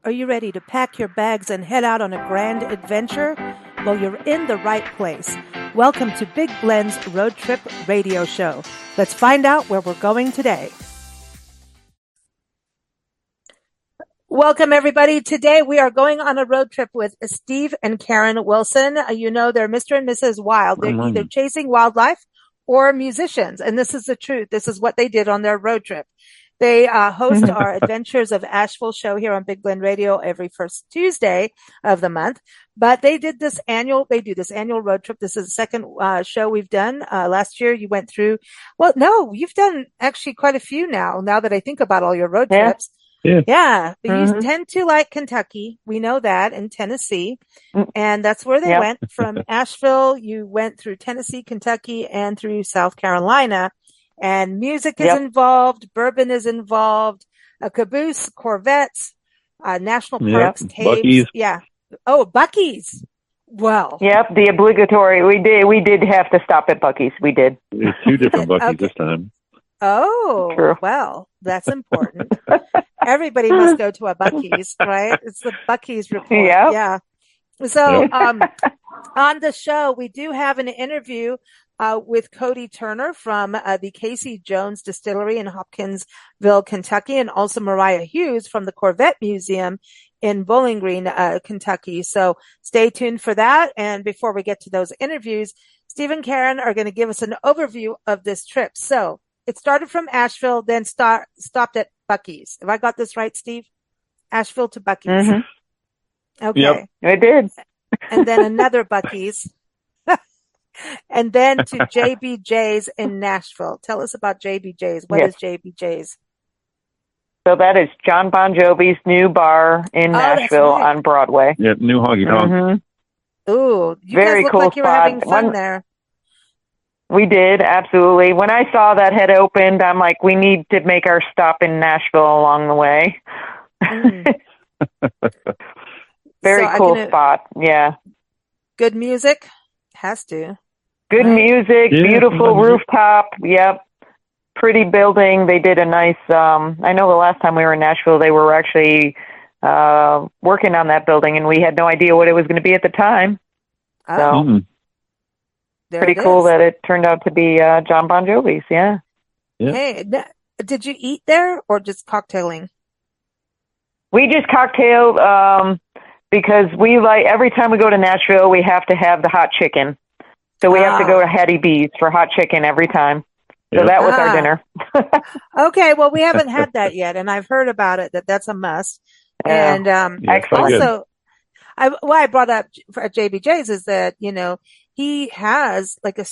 Are you ready to pack your bags and head out on a grand adventure? Well, you're in the right place. Welcome to Big Blend's Road Trip Radio Show. Let's find out where we're going today. Welcome, everybody. Today we are going on a road trip with Steve and Karen Wilson. You know, they're Mr. and Mrs. Wild. They're either chasing wildlife or musicians, and this is the truth. This is what they did on their road trip. They host our Adventures of Asheville show here on Big Blend Radio every first Tuesday of the month. But they do this annual road trip. This is the second show we've done. Last year you went through, you've done actually quite a few now that I think about all your road trips. Yeah. But you tend to like Kentucky. We know that, and Tennessee. And that's where they went. From Asheville, you went through Tennessee, Kentucky, and through South Carolina. And music is involved, bourbon is involved, a caboose, Corvettes, national parks, tapes. Buc-ee's. Yeah. Oh, Buc-ee's. Well. Yep, the obligatory. We did have to stop at Buc-ee's. We did. There's two different Buc-ee's this time. Oh, True. Well, that's important. Everybody must go to a Buc-ee's, right? It's the Buc-ee's report. Yep. Yeah. So, on the show, we do have an interview with Cody Turner from the Casey Jones Distillery in Hopkinsville, Kentucky, and also Mariah Hughes from the Corvette Museum in Bowling Green, Kentucky. So stay tuned for that. And before we get to those interviews, Steve and Karen are going to give us an overview of this trip. So it started from Asheville, then stopped at Buc-ee's. Have I got this right, Steve? Asheville to Buc-ee's. Mm-hmm. Okay. Yep. I did. And then another Buc-ee's. And then to JBJ's in Nashville. Tell us about JBJ's. What is JBJ's? So that is John Bon Jovi's new bar in Nashville on Broadway. Yeah, new honky tonk. Mm-hmm. Ooh, you Very guys look cool like you were spot. having fun there. We did, absolutely. When I saw that had opened, I'm like, we need to make our stop in Nashville along the way. Very cool spot, yeah. Good music? Has to. Good music, beautiful rooftop, yep. Pretty building. They did a nice, I know the last time we were in Nashville, they were actually working on that building, and we had no idea what it was going to be at the time. So, pretty cool that it turned out to be John Bon Jovi's, yeah. Hey, did you eat there or just cocktailing? We just cocktailed because we every time we go to Nashville, we have to have the hot chicken. So we have to go to Hattie B's for hot chicken every time. So that was our dinner. Okay, well, we haven't had that yet, and I've heard about it, that's a must. And excellent. Also, why I brought up at JBJ's is that, he has like a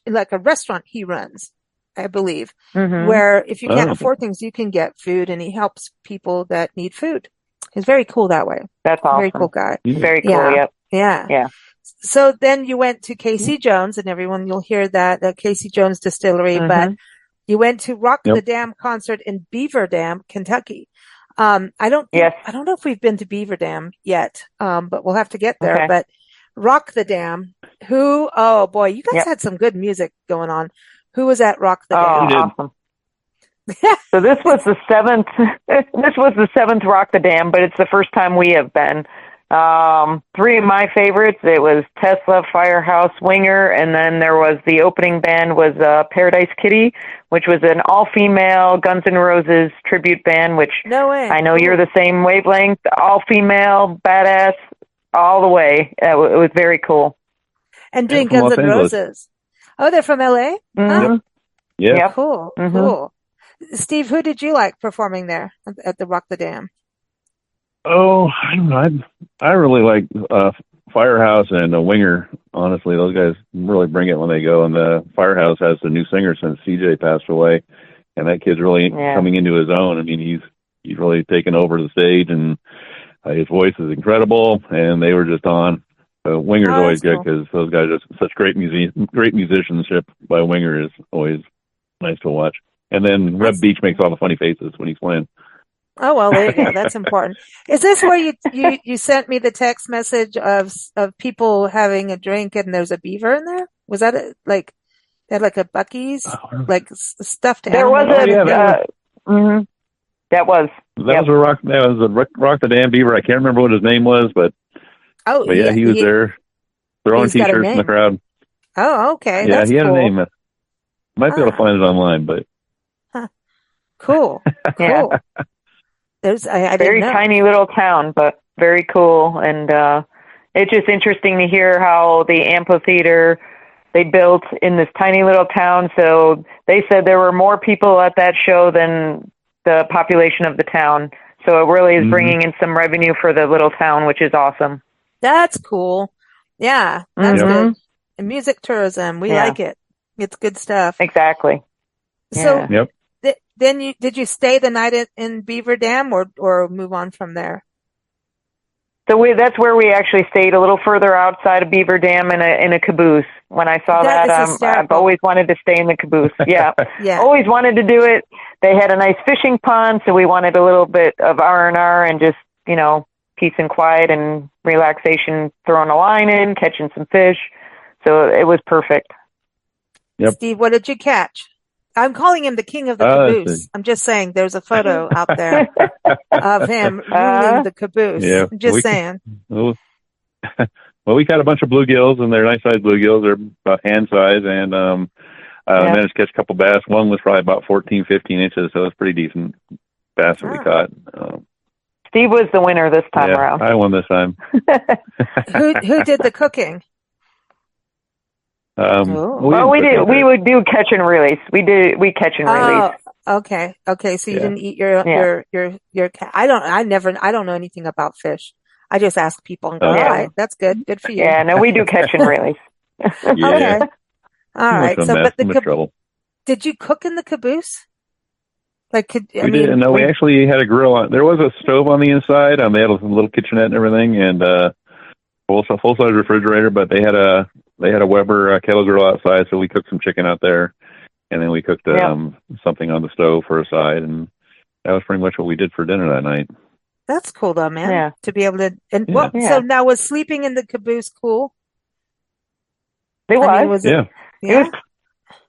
like a restaurant he runs, I believe, where if you can't afford things, you can get food, and he helps people that need food. He's very cool that way. That's awesome. Very cool guy. Very cool, yep. Yeah. So then you went to Casey Jones, and everyone, you'll hear that, the Casey Jones Distillery, but you went to Rock the Dam concert in Beaver Dam, Kentucky. I don't know if we've been to Beaver Dam yet, but we'll have to get there. Okay. But Rock the Dam, oh boy, you guys had some good music going on. Who was at Rock the Dam? Awesome. So this was the seventh. This was the seventh Rock the Dam, but it's the first time we have been. Three of my favorites. It was Tesla, Firehouse, Winger, and then there was the opening band was Paradise Kitty, which was an all-female Guns N' Roses tribute band. Which no way. I know you're the same wavelength. All-female, badass, all the way. It was very cool. And doing Guns N' Roses. Oh, they're from LA. Mm-hmm. Yeah. Cool. Cool. Steve, who did you like performing there at the Rock the Dam? Oh, I don't know. I really like Firehouse and Winger. Honestly, those guys really bring it when they go. And the Firehouse has the new singer since CJ passed away, and that kid's really coming into his own. I mean, he's really taken over the stage, and his voice is incredible. And they were just on. Winger's always good because those guys are such great musicianship by Winger is always nice to watch. And then Reb Beach makes all the funny faces when he's playing. Oh, well, there you go. That's important. Is this where you sent me the text message of people having a drink and there's a beaver in there? Was that they had like a Buc-ee's, like stuffed animal? There was That was Rock the Dam Beaver. I can't remember what his name was, but yeah, he was there throwing T-shirts in the crowd. Oh, okay. Yeah, That's he had cool. a name. Might be able to find it online, but cool. Cool. There's I very didn't know. tiny little town, but very cool, and it's just interesting to hear how the amphitheater they built in this tiny little town. So they said there were more people at that show than the population of the town. So it really is bringing in some revenue for the little town, which is awesome. That's cool. Yeah, that's good. And music tourism, we like it. It's good stuff. Exactly. So then did you stay the night in Beaver Dam or move on from there? So that's where we actually stayed, a little further outside of Beaver Dam in a caboose. When I saw that I've always wanted to stay in the caboose. Yeah. Always wanted to do it. They had a nice fishing pond, so we wanted a little bit of R&R and just, peace and quiet and relaxation, throwing a line in, catching some fish. So it was perfect. Yep. Steve, what did you catch? I'm calling him the king of the caboose. I'm just saying there's a photo out there of him ruling the caboose. Yeah, I'm just saying. Well, we caught a bunch of bluegills, and they're nice-sized bluegills. They're about hand size, and managed to catch a couple bass. One was probably about 14, 15 inches, so it was pretty decent bass that we caught. Steve was the winner this time around. I won this time. Who did the cooking? We would do catch and release. We catch and release. Okay. So you didn't eat your cat. I don't know anything about fish. I just ask people and go, all right, that's good. Good for you. Yeah, no, we do catch and release. Okay. All right. So, trouble. Did you cook in the caboose? We actually had a grill on. There was a stove on the inside. They had a little kitchenette and everything, and full-size refrigerator. But they had a Weber kettle grill outside, so we cooked some chicken out there, and then we cooked something on the stove for a side, and that was pretty much what we did for dinner that night. That's cool, though, man. Yeah. To be able to So now, was sleeping in the caboose cool? It was.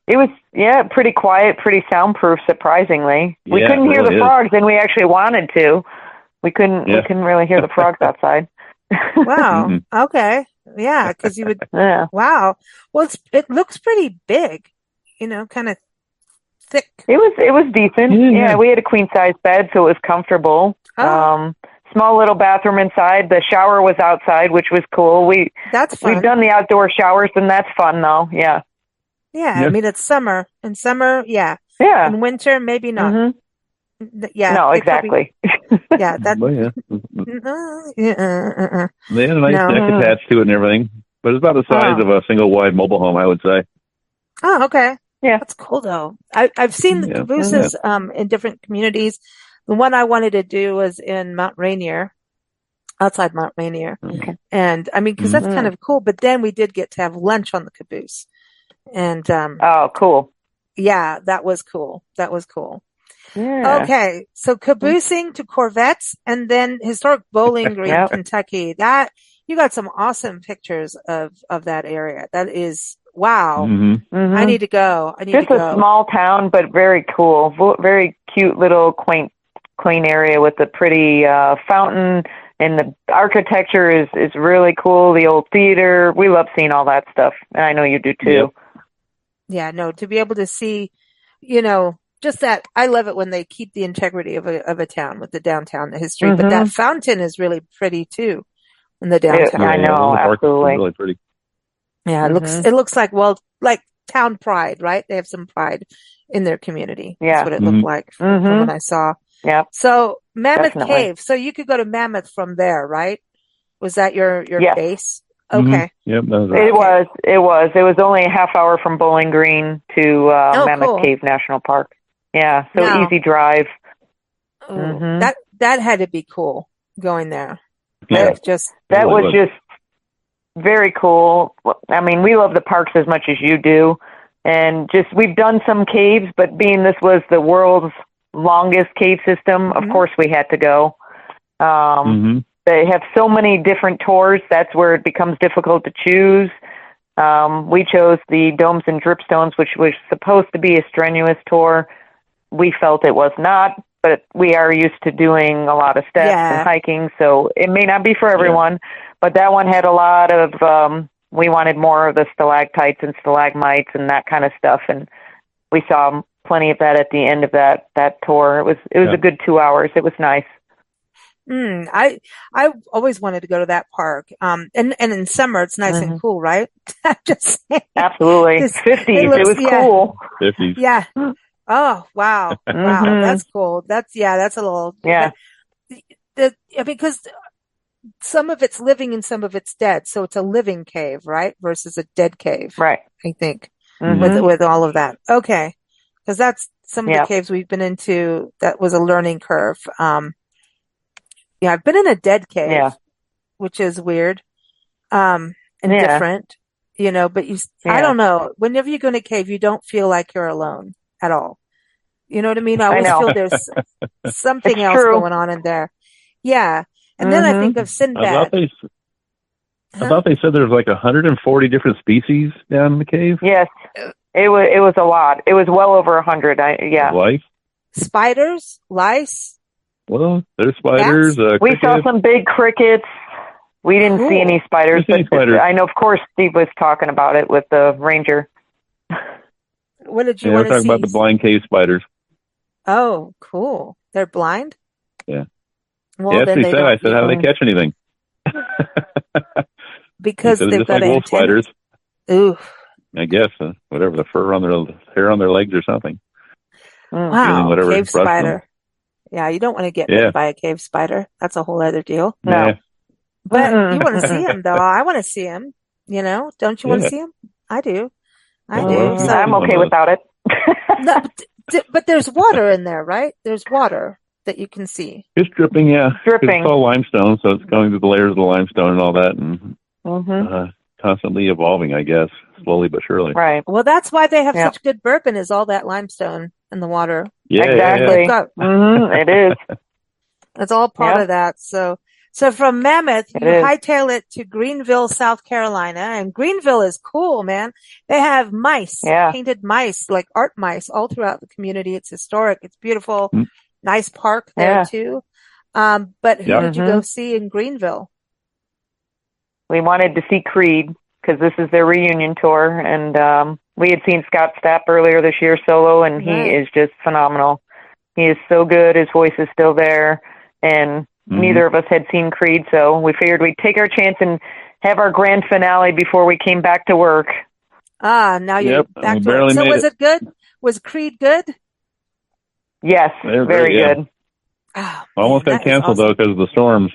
It was pretty quiet, pretty soundproof, surprisingly. We couldn't hear the frogs, and we actually wanted to. We couldn't really hear the frogs outside. Wow. Okay. Yeah, because you would. Wow. Well, it looks pretty big. Kind of thick. It was decent. Yeah, we had a queen size bed, so it was comfortable. Small little bathroom inside. The shower was outside, which was cool. That's fun. We've done the outdoor showers, and that's fun, though. Yeah. Yeah, I mean, it's summer. In summer, yeah. In winter, maybe not. Mm-hmm. Yeah. No, exactly. Yeah, that. They had a nice deck attached to it and everything, but it's about the size of a single wide mobile home, I would say. Oh, okay. Yeah, that's cool though. I've seen the cabooses in different communities. The one I wanted to do was in Mount Rainier, outside Mount Rainier, and I mean, because that's kind of cool. But then we did get to have lunch on the caboose. And cool. Yeah, that was cool. Yeah. Okay, so caboosing to Corvettes and then historic Bowling Green, Kentucky. That you got some awesome pictures of that area. That is wow. I need to go. Just a small town, but very cool. Very cute little quaint area with the pretty fountain. And the architecture is really cool. The old theater. We love seeing all that stuff. And I know you do too. Yeah, no, to be able to see, just that. I love it when they keep the integrity of a town with the downtown history. But that fountain is really pretty too in the downtown. I know, absolutely. Really pretty. Yeah, it looks like town pride, right? They have some pride in their community. Yeah. That's what it looked like from what I saw. Yeah. So Mammoth Cave. So you could go to Mammoth from there, right? Was that your base? Okay. Yep. That was right. It was only a half hour from Bowling Green to Mammoth Cave National Park. Yeah. So easy drive. That had to be cool going there. Yeah. That was just very cool. I mean, we love the parks as much as you do. And we've done some caves, but being this was the world's longest cave system, of course we had to go. They have so many different tours. That's where it becomes difficult to choose. We chose the Domes and Dripstones, which was supposed to be a strenuous tour. We felt it was not, but we are used to doing a lot of steps and hiking, so it may not be for everyone, but that one had a lot of, we wanted more of the stalactites and stalagmites and that kind of stuff, and we saw plenty of that at the end of that tour. It was a good 2 hours. It was nice. I always wanted to go to that park. And in summer it's nice and cool, right? Just saying. Absolutely. 50s. It was cool. 50s. Yeah. Oh, wow. Wow. That's cool. That's a little, because some of it's living and some of it's dead. So it's a living cave, right? Versus a dead cave. Right. I think with all of that. Okay. Because that's some of the caves we've been into. That was a learning curve. I've been in a dead cave, which is weird, and different, but I don't know. Whenever you go in a cave, you don't feel like you're alone at all. You know what I mean? I always feel there's something else going on in there. Yeah. And then I think of Sinbad. I thought they said there's like 140 different species down in the cave. Yes. It was a lot. It was well over 100. Life? Spiders, lice. Well, there's spiders. We saw some big crickets. We didn't see any spiders, I know, of course, Steve was talking about it with the ranger. What did you want to see? We're talking about the blind cave spiders. Oh, cool. They're blind? Yeah. Well, then they said. I said, how do they catch anything? Because they've got like wolf spiders. Ooh. I guess whatever, the hair on their legs or something. Wow, cave spider. Them. Yeah, you don't want to get bit by a cave spider. That's a whole other deal. No, but you want to see him though. I want to see him. Don't you want to see him? I do. I do. So I'm okay without it. No, but there's water in there, right? There's water that you can see. It's dripping, dripping. It's all limestone, so it's going through the layers of the limestone and all that, and constantly evolving, I guess, slowly but surely. Right. Well, that's why they have such good bourbon, is all that limestone in the water. Yeah, exactly. It is. It's all part of that. So from Mammoth, you hightail it to Greenville, South Carolina, and Greenville is cool, man. They have mice, painted mice, like art mice, all throughout the community. It's historic. It's beautiful. Nice park there too. But who did you go see in Greenville? We wanted to see Creed because this is their reunion tour, and we had seen Scott Stapp earlier this year solo, and he is just phenomenal. He is so good. His voice is still there, and neither of us had seen Creed, so we figured we'd take our chance and have our grand finale before we came back to work. Now you're back to work. So was it good? Was Creed good? Yes, very good. Oh, almost got canceled though because of the storms.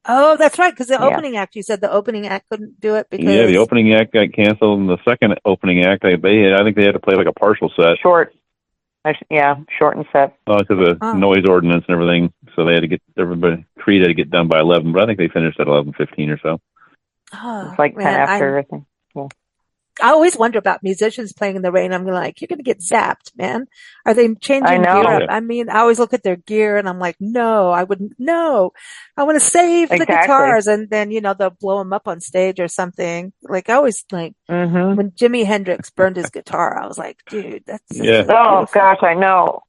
Oh, that's right. Because the opening act, you said the opening act couldn't do it because the opening act got canceled, and the second opening act, I think they had to play like a partial set. Short and set. Oh, because of noise ordinance and everything, so they had to get Creed had to get done by 11, but I think they finished at 11:15 or so. Oh, it's like 10 after, I think. Yeah. I always wonder about musicians playing in the rain. I'm like, you're going to get zapped, man. Are they changing gear up? I mean, I always look at their gear and I'm like, no, I wouldn't. No, I want to save the guitars. And then, they'll blow them up on stage or something. Like I always when Jimi Hendrix burned his guitar, I was like, dude, that's oh gosh, I know.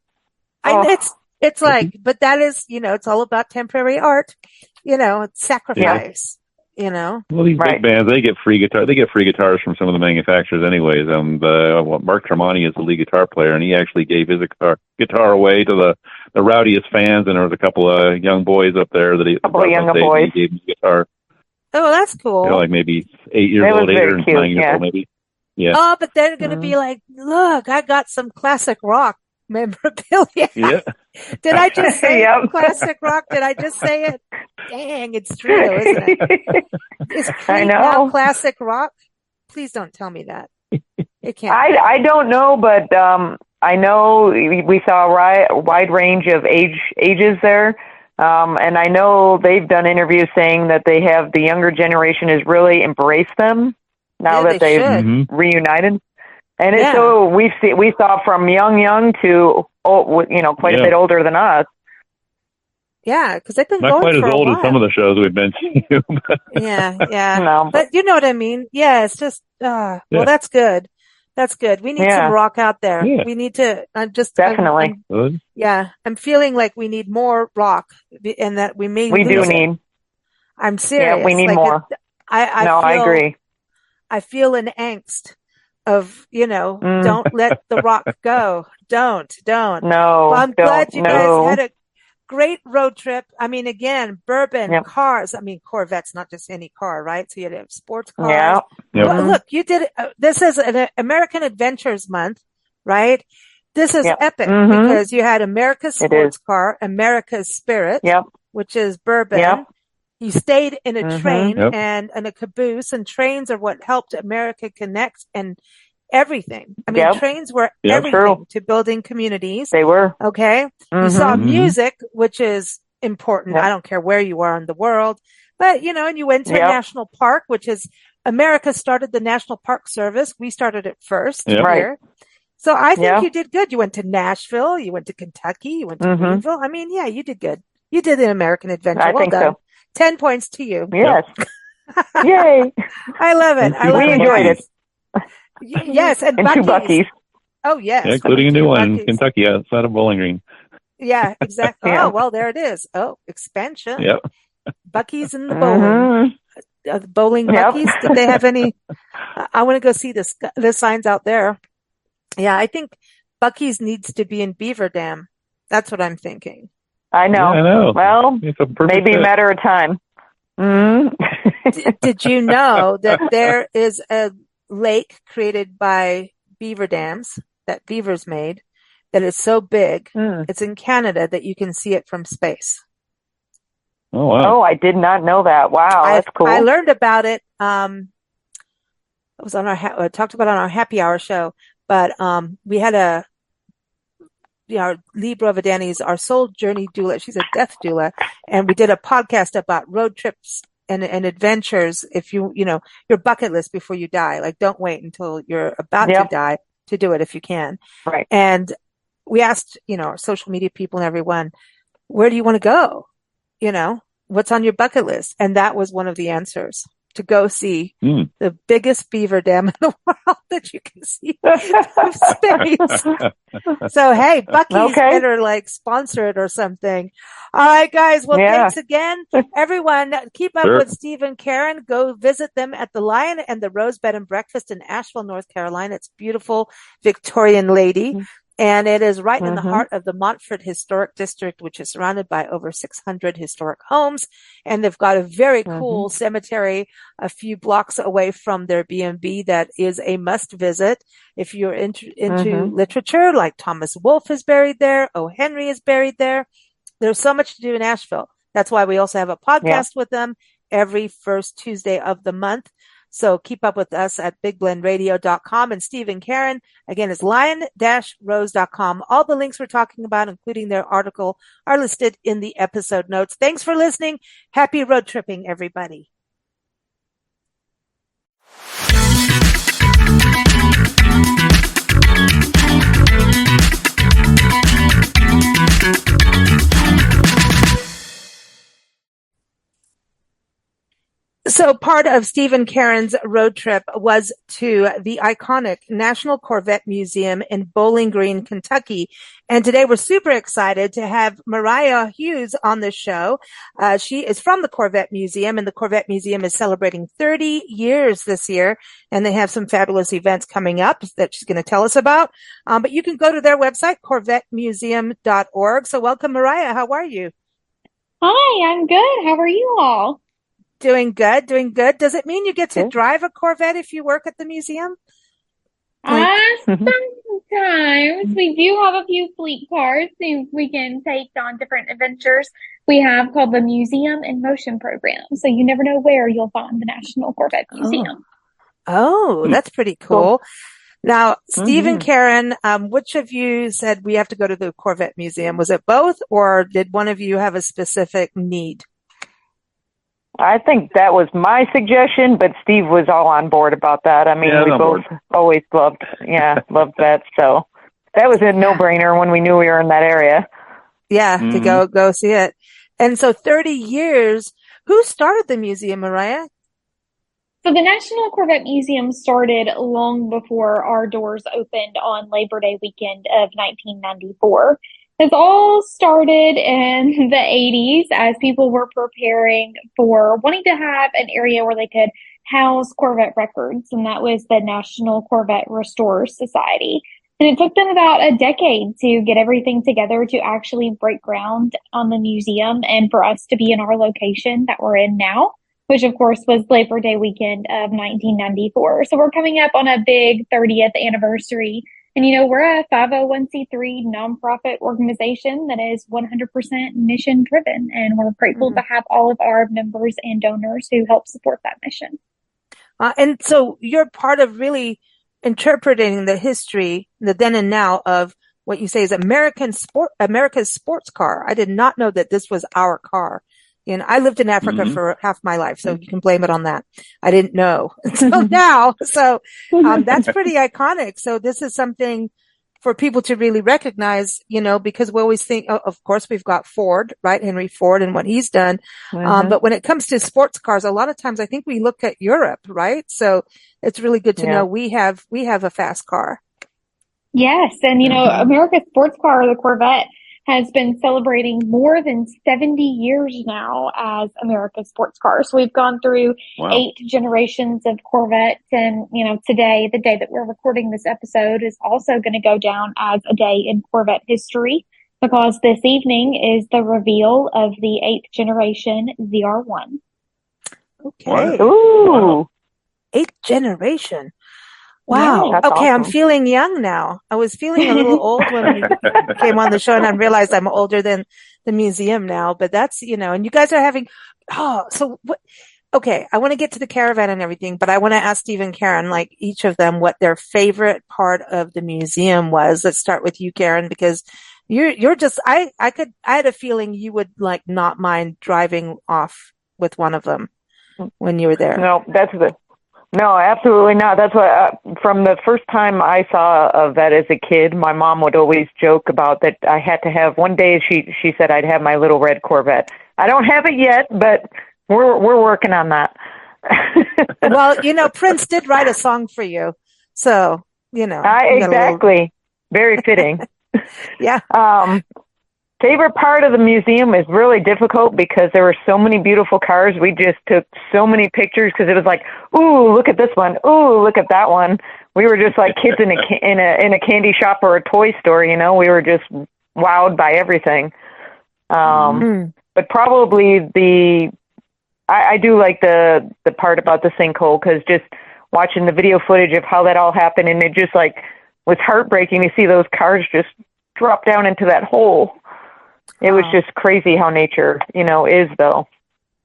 It's like, but that is, it's all about temporary art, it's sacrifice. Well, these big bands, they get free guitar. They get free guitars from some of the manufacturers, anyways. Mark Tremonti is the lead guitar player, and he actually gave his guitar away to the rowdiest fans. And there was a couple of young boys up there that he gave him his guitar. Oh, that's cool. Like maybe 8 years old, 8 or 9 years old, maybe. Yeah. Oh, but they're going to be like, look, I got some classic rock memorabilia. Yeah. Did I just say classic rock? Did I just say it? Dang, it's true, isn't it? Is Creed now classic rock? Please don't tell me that. It can't. I don't know, but I know we saw a wide range of ages there, and I know they've done interviews saying that they have the younger generation has really embraced them now that they've reunited. And so we saw from young to quite a bit older than us. Yeah, because they've been not going quite for as old a as some of the shows we've been to. Yeah. No, but you know what I mean. Yeah, it's just well, that's good. That's good. We need some rock out there. Yeah. We need to, definitely. I'm feeling like we need more rock and that we may lose it. I'm serious. Yeah, we need more. I agree. I feel an angst of, don't let the rock go. Don't. No. Well, I'm glad you guys had a great road trip. I mean, again, bourbon, cars. I mean, Corvette's not just any car, right? So you had to have sports cars. Yeah. Well, look, you did, this is an American Adventures Month, right? This is epic because you had America's sports car, America's Spirit, which is bourbon. Yep. You stayed in a train and a caboose, and trains are what helped America connect and everything. I mean, trains were everything to building communities. They were. Okay. You saw music, which is important. I don't care where you are in the world, but and you went to a national park, which is America started the National Park Service. We started it first here. So I think you did good. You went to Nashville, you went to Kentucky, you went to Greenville. I mean, you did good. You did an American adventure. I think done. so. 10 points to you. Yes. Yay. I love it. We enjoyed it. Yes. And 2 Buc-ee's. Oh, yes. Yeah, including a new one in Kentucky outside of Bowling Green. Yeah, exactly. Oh, well, there it is. Oh, expansion. Yep. Buc-ee's in the bowling. The bowling Buc-ee's. Did they have any? I want to go see the signs out there. Yeah, I think Buc-ee's needs to be in Beaver Dam. That's what I'm thinking. I know. Yeah, I know. Well, it's a maybe a matter of time. Did you know that there is a lake created by beaver dams that beavers made that is so big, it's in Canada, that you can see it from space? Oh, wow. Oh, I did not know that. Wow, that's cool. I learned about it. It was on our talked about it on our happy hour show, but we had Lee Brovadani is our soul journey doula. She's a death doula, and we did a podcast about road trips and adventures. If your bucket list before you die, like don't wait until you're about to die to do it if you can. Right. And we asked, our social media people and everyone, where do you want to go? What's on your bucket list? And that was one of the answers. To go see the biggest beaver dam in the world that you can see from space. So, hey, Buc-ee's better sponsor it or something. All right, guys. Well, thanks again. Everyone, keep up with Steve and Karen. Go visit them at the Lion and the Rose Bed and Breakfast in Asheville, North Carolina. It's beautiful Victorian lady. And it is right in the heart of the Montfort Historic District, which is surrounded by over 600 historic homes. And they've got a very cool cemetery a few blocks away from their B&B that is a must visit. If you're into literature, like Thomas Wolfe is buried there, O. Henry is buried there. There's so much to do in Asheville. That's why we also have a podcast with them every first Tuesday of the month. So keep up with us at bigblendradio.com, and Steve and Karen, again, is lion-rose.com. All the links we're talking about, including their article, are listed in the episode notes. Thanks for listening. Happy road tripping, everybody. So part of Steve and Karen's road trip was to the iconic National Corvette Museum in Bowling Green, Kentucky. And today we're super excited to have Mariah Hughes on the show. She is from the Corvette Museum, and the Corvette Museum is celebrating 30 years this year. And they have some fabulous events coming up that she's going to tell us about. But you can go to their website, corvettemuseum.org. So welcome, Mariah. How are you? Hi, I'm good. How are you all? Doing good. Does it mean you get to drive a Corvette if you work at the museum? Sometimes. We do have a few fleet cars so we can take on different adventures we have called the Museum in Motion program. So you never know where you'll find the National Corvette Museum. Oh, that's pretty cool. Now, Steve and Karen, which of you said we have to go to the Corvette Museum? Was it both, or did one of you have a specific need? I think that was my suggestion, but Steve was all on board about that. I mean, we both always loved that. So that was a no-brainer when we knew we were in that area. Yeah, to go see it. And so 30 years, who started the museum, Mariah? So the National Corvette Museum started long before our doors opened on Labor Day weekend of 1994. This all started in the 80s as people were preparing for wanting to have an area where they could house Corvette records, and that was the National Corvette Restorers Society. And it took them about a decade to get everything together to actually break ground on the museum and for us to be in our location that we're in now, which of course was Labor Day weekend of 1994. So we're coming up on a big 30th anniversary. And, we're a 501c3 nonprofit organization that is 100% mission driven. And we're grateful to have all of our members and donors who help support that mission. And so you're part of really interpreting the history, the then and now of what you say is America's sports car. I did not know that this was our car. I lived in Africa for half my life, so you can blame it on that. I didn't know until now. So that's pretty iconic. So this is something for people to really recognize, because we always think, of course, we've got Ford, right? Henry Ford and what he's done. But when it comes to sports cars, a lot of times I think we look at Europe, right? So it's really good to know we have a fast car. Yes. And, America's sports car, the Corvette, has been celebrating more than 70 years now as America's sports car. So we've gone through 8 generations of Corvettes. And, today, the day that we're recording this episode, is also going to go down as a day in Corvette history, because this evening is the reveal of the 8th generation ZR1. Okay. Ooh. 8th generation. Wow. Yeah, okay. awesome. I'm feeling young now. I was feeling a little old when we came on the show, and I realized I'm older than the museum now, but that's, and you guys are having, so what, okay. I want to get to the caravan and everything, but I want to ask Steve and Karen, like each of them, what their favorite part of the museum was. Let's start with you, Karen, because you're just, I had a feeling you would like not mind driving off with one of them when you were there. No, absolutely not. That's what, from the first time I saw of that as a kid, my mom would always joke about that I had to have, one day she said I'd have my little red Corvette. I don't have it yet, but we're working on that. Well, Prince did write a song for you. So, exactly. Very fitting. Yeah. Favorite part of the museum is really difficult because there were so many beautiful cars. We just took so many pictures because it was like, ooh, look at this one. Ooh, look at that one. We were just like kids in a candy shop or a toy store. We were just wowed by everything. But probably I do like the part about the sinkhole, because just watching the video footage of how that all happened, and it just like was heartbreaking to see those cars just drop down into that hole. It was just crazy how nature, is, though.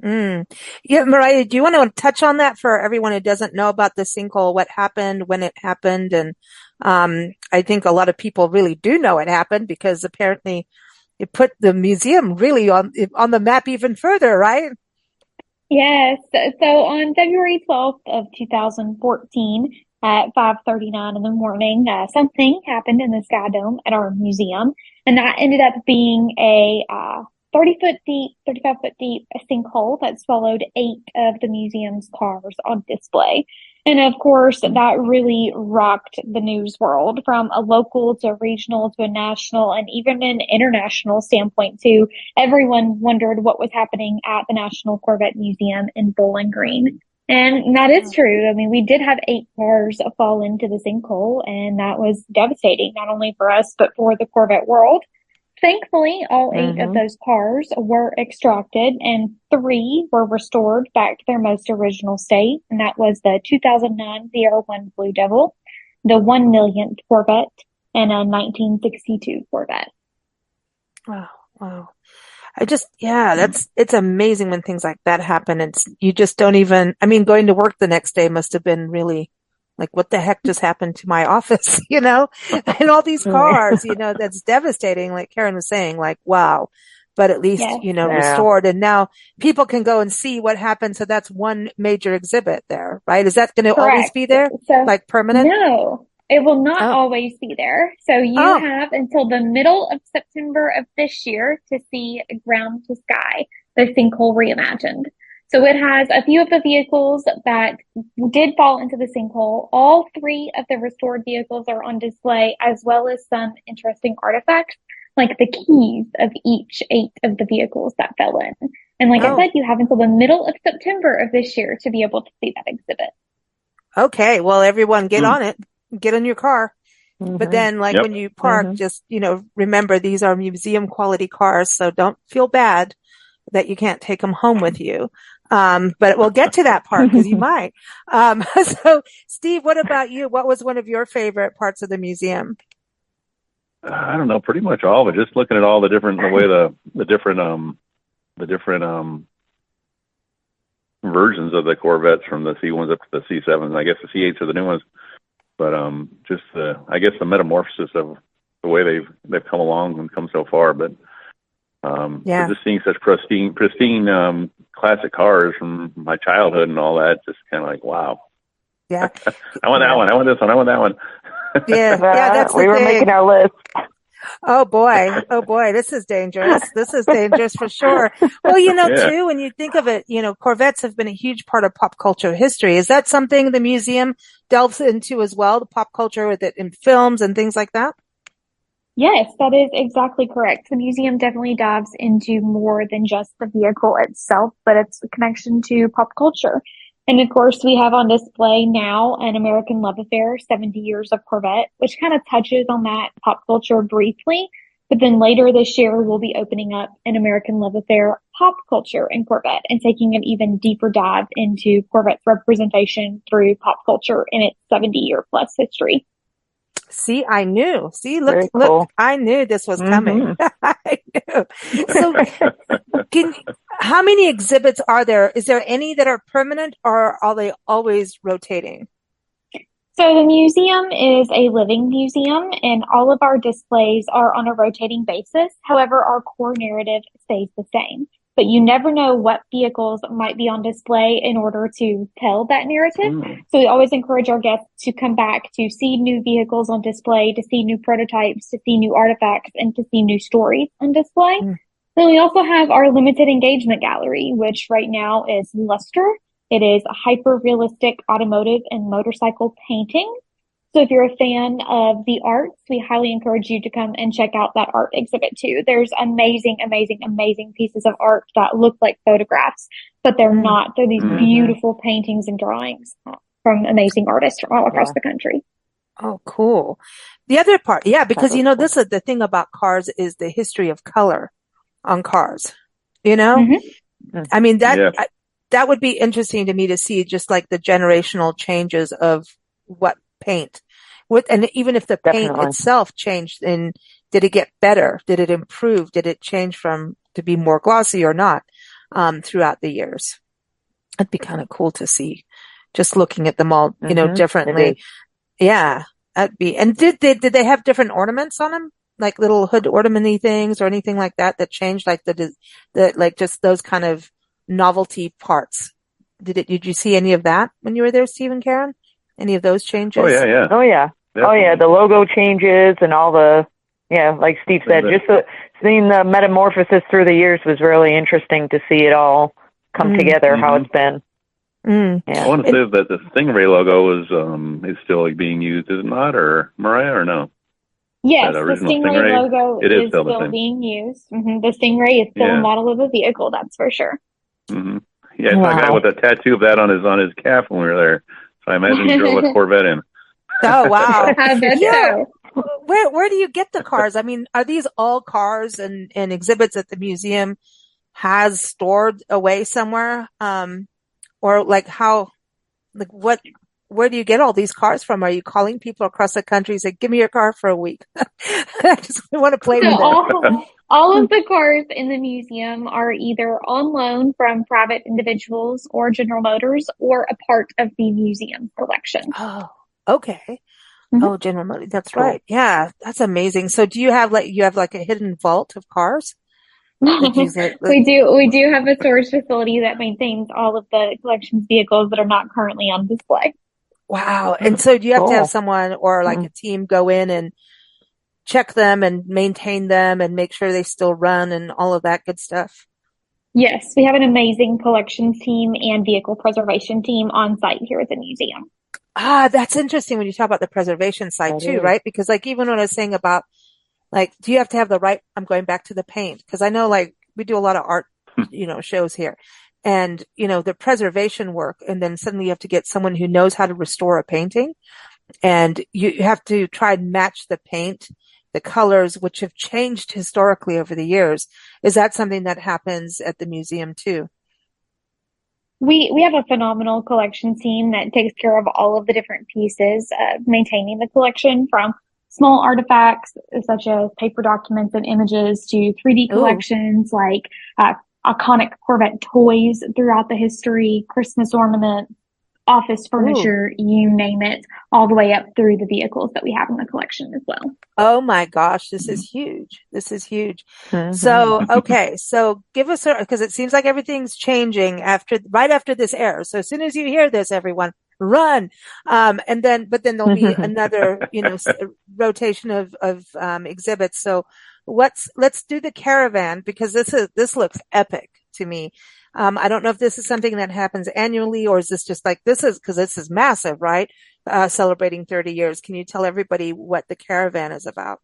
Yeah, Mariah, do you want to touch on that for everyone who doesn't know about the sinkhole, what happened, when it happened? And I think a lot of people really do know it happened, because apparently it put the museum really on the map even further, right? Yes. So on February 12th of 2014, at 5:39 in the morning, something happened in the Sky Dome at our museum, and that ended up being a 30-foot deep, 35-foot deep sinkhole that swallowed 8 of the museum's cars on display. And of course, that really rocked the news world, from a local to a regional to a national and even an international standpoint too. Everyone wondered what was happening at the National Corvette Museum in Bowling Green. And that is true. I mean, we did have 8 cars fall into the sinkhole, and that was devastating, not only for us, but for the Corvette world. Thankfully, all 8 of those cars were extracted, and 3 were restored back to their most original state. And that was the 2009 ZR1 Blue Devil, the 1 millionth Corvette, and a 1962 Corvette. Wow. It's amazing when things like that happen. You just don't even, going to work the next day must have been really like, what the heck just happened to my office, and all these cars, that's devastating. Like Karen was saying, like, wow, but at least, restored. And now people can go and see what happened. So that's one major exhibit there, right? Is that going to always be there? So, like permanent? No. It will not always be there. So you have until the middle of September of this year to see Ground to Sky, the sinkhole reimagined. So it has a few of the vehicles that did fall into the sinkhole. All three of the restored vehicles are on display, as well as some interesting artifacts, like the keys of each 8 of the vehicles that fell in. And like I said, you have until the middle of September of this year to be able to see that exhibit. Okay. Well, everyone get on it. Get in your car. But then when you park, just, remember these are museum quality cars. So don't feel bad that you can't take them home with you. But we'll get to that part because you might. So Steve, what about you? What was one of your favorite parts of the museum? I don't know, pretty much all of it. Just looking at all the different versions of the Corvettes, from the C1s up to the C7s. I guess the C8s are the new ones, but just I guess the metamorphosis of the way they've come along and come so far. But just seeing such pristine classic cars from my childhood and all that, just kind of like, wow. Yeah. I want that one. I want this one. I want that one. Yeah. That's we were making our list. Oh boy. This is dangerous. This is dangerous for sure. Well, too, when you think of it, Corvettes have been a huge part of pop culture history. Is that something the museum delves into as well, the pop culture with it in films and things like that? Yes, that is exactly correct. The museum definitely dives into more than just the vehicle itself, but its connection to pop culture. And of course, we have on display now An American Love Affair, 70 Years of Corvette, which kind of touches on that pop culture briefly. But then later this year, we'll be opening up An American Love Affair, Pop Culture and Corvette, and taking an even deeper dive into Corvette's representation through pop culture in its 70-year-plus history. See, I knew. See, look, I knew this was coming. I knew. So how many exhibits are there? Is there any that are permanent, or are they always rotating? So the museum is a living museum, and all of our displays are on a rotating basis. However, our core narrative stays the same. But you never know what vehicles might be on display in order to tell that narrative. So we always encourage our guests to come back to see new vehicles on display, to see new prototypes, to see new artifacts, and to see new stories on display. Then we also have our limited engagement gallery, which right now is Luster. It is a hyper-realistic automotive and motorcycle painting. So if you're a fan of the arts, we highly encourage you to come and check out that art exhibit too. There's amazing pieces of art that look like photographs, but they're not. They're these beautiful paintings and drawings from amazing artists from all across the country. Oh, cool. The other part, because this is the thing about cars is the history of color on cars. I mean, that would be interesting to me to see, just like the generational changes of what paint and even if the paint itself changed, and did it get better? Did it improve? Did it change to be more glossy or not, throughout the years? It'd be kind of cool to see, just looking at them all, differently. Yeah, that'd be. And did they have different ornaments on them? Like little hood ornamenty things or anything like that changed, like like just those kind of novelty parts? Did you see any of that when you were there, Steve and Karen? Any of those changes? Oh yeah. The logo changes and all the, like Steve said, just seeing the metamorphosis through the years was really interesting to see it all come together, how it's been. I want to say that the Stingray logo is still being used, is it not, or Mariah, or no? Yes, the Stingray logo is still being used. The Stingray is still a model of a vehicle, that's for sure. Yeah, I saw a guy with a tattoo of that on his calf when we were there. So I imagine he drove a Corvette in. Oh, wow. I bet so. Where do you get the cars? I mean, are these all cars and exhibits that the museum has stored away somewhere? Or like where do you get all these cars from? Are you calling people across the country and say, give me your car for a week? I just want to play with it. All of the cars in the museum are either on loan from private individuals or General Motors, or a part of the museum collection. Oh, okay. Oh, General Motors. That's right. Yeah, that's amazing. So do you have a hidden vault of cars? We do have a storage facility that maintains all of the collection's vehicles that are not currently on display. Wow. And so do you have to have someone or like a team go in and check them and maintain them and make sure they still run and all of that good stuff? Yes, we have an amazing collections team and vehicle preservation team on site here at the museum. That's interesting when you talk about the preservation side too, right? Because like even when I was saying about like, do you have to have the right, I'm going back to the paint because I know like we do a lot of art, shows here and, the preservation work. And then suddenly you have to get someone who knows how to restore a painting and you have to try and match the paint, the colors, which have changed historically over the years. Is that something that happens at the museum too? We have a phenomenal collection team that takes care of all of the different pieces, maintaining the collection from small artifacts such as paper documents and images to 3D collections like iconic Corvette toys throughout the history, Christmas ornaments, office furniture, you name it, all the way up through the vehicles that we have in the collection as well. Oh my gosh, this is huge. This is huge. So, okay. So give us because it seems like everything's changing right after this airs. So as soon as you hear this, everyone run. But then there'll be another, rotation of exhibits. So let's do the caravan because this looks epic to me. I don't know if this is something that happens annually or is this just like because this is massive, right? Celebrating 30 years. Can you tell everybody what the caravan is about?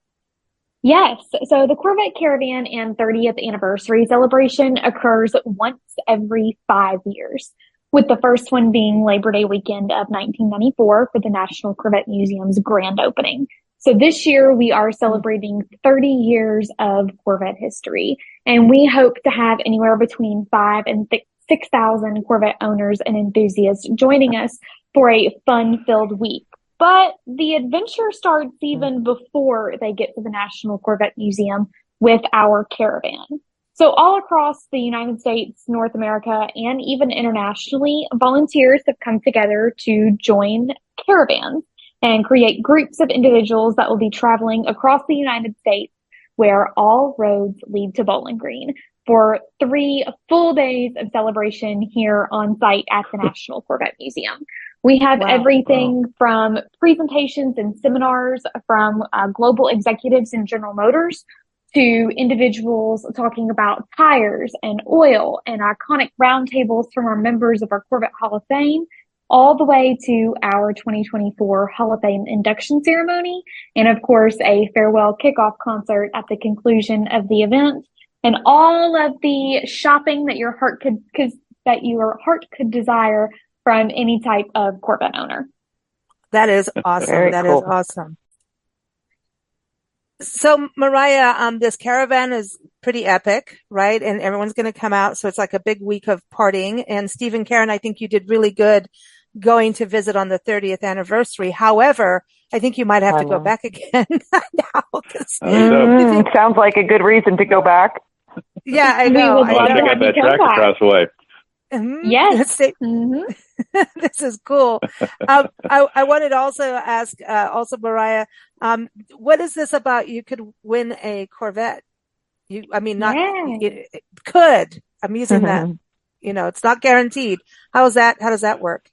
Yes. So the Corvette Caravan and 30th anniversary celebration occurs once every 5 years, with the first one being Labor Day weekend of 1994 for the National Corvette Museum's grand opening. So this year we are celebrating 30 years of Corvette history, and we hope to have anywhere between 5,000 and 6,000 Corvette owners and enthusiasts joining us for a fun-filled week. But the adventure starts even before they get to the National Corvette Museum with our caravan. So all across the United States, North America, and even internationally, volunteers have come together to join caravans and create groups of individuals that will be traveling across the United States where all roads lead to Bowling Green for 3 full days of celebration here on site at the National Corvette Museum. We have everything from presentations and seminars from global executives in General Motors to individuals talking about tires and oil and iconic roundtables from our members of our Corvette Hall of Fame, all the way to our 2024 Hall of Fame induction ceremony, and of course, a farewell kickoff concert at the conclusion of the event, and all of the shopping that your heart could desire from any type of Corvette owner. That is awesome. That is awesome. So, Mariah, this caravan is pretty epic, right? And everyone's going to come out. So it's like a big week of partying. And Steve and Karen, I think you did really good going to visit on the 30th anniversary. However, I think you might have to go back again now. Sounds like a good reason to go back. Yeah, I know. I got that track across the way. Yes. This is cool. I wanted to also ask, Mariah, what is this about? You could win a Corvette. Could. I'm using that. It's not guaranteed. How does that work?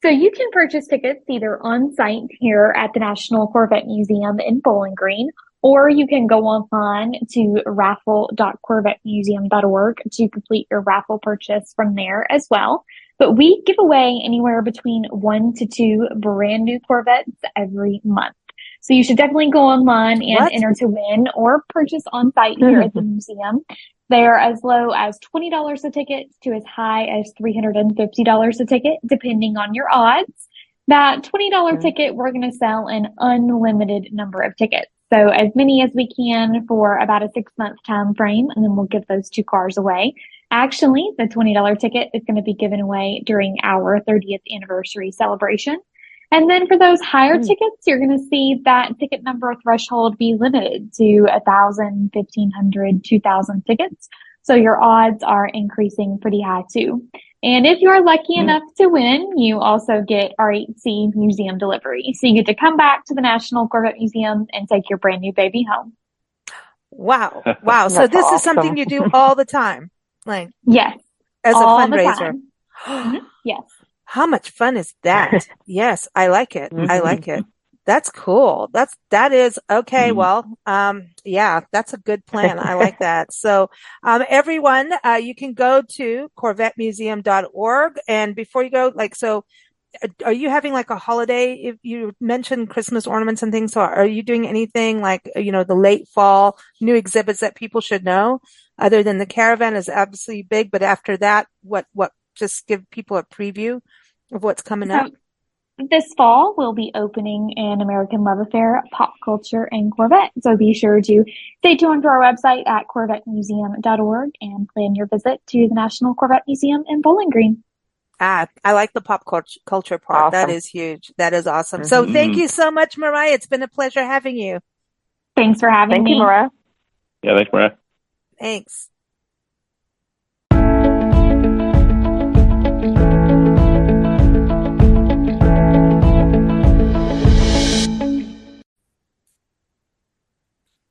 So you can purchase tickets either on site here at the National Corvette Museum in Bowling Green, or you can go online to raffle.corvettemuseum.org to complete your raffle purchase from there as well. But we give away anywhere between 1 to 2 brand new Corvettes every month. So you should definitely go online and enter to win or purchase on site here at the museum. They are as low as $20 a ticket to as high as $350 a ticket, depending on your odds. That $20 ticket, we're going to sell an unlimited number of tickets. So as many as we can for about a 6-month time frame, and then we'll give those 2 cars away. Actually, the $20 ticket is going to be given away during our 30th anniversary celebration. And then for those higher tickets, you're going to see that ticket number threshold be limited to 1,000, 1,500, 2,000 tickets. So your odds are increasing pretty high too. And if you're lucky enough to win, you also get R8C museum delivery. So you get to come back to the National Corvette Museum and take your brand new baby home. Wow. So this is something you do all the time. Like, yes. As a fundraiser. Yes. How much fun is that? Yes, I like it. I like it. That's cool. That is okay. Well, yeah, that's a good plan. I like that. So, everyone, you can go to corvettemuseum.org. And before you go, are you having like a holiday? If you mentioned Christmas ornaments and things, so are you doing anything like, the late fall new exhibits that people should know? Other than the caravan is absolutely big, but after that, just give people a preview of what's coming up. This fall, we'll be opening an American Love Affair, Pop Culture, and Corvette. So be sure to stay tuned to our website at corvettemuseum.org and plan your visit to the National Corvette Museum in Bowling Green. I like the pop culture part. Awesome. That is huge. That is awesome. So thank you so much, Mariah. It's been a pleasure having you. Thanks for having me. Thank you, Mariah. Yeah, thanks, Mariah. Thanks.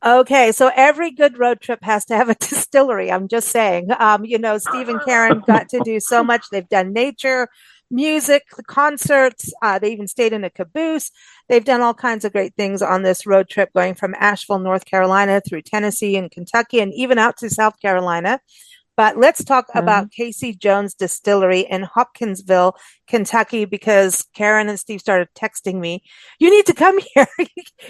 Okay, so every good road trip has to have a distillery. I'm just saying. Steve and Karen got to do so much. They've done nature, music, concerts. They even stayed in a caboose. They've done all kinds of great things on this road trip, going from Asheville, North Carolina, through Tennessee and Kentucky, and even out to South Carolina. But let's talk about Casey Jones Distillery in Hopkinsville, Kentucky, because Karen and Steve started texting me, you need to come here.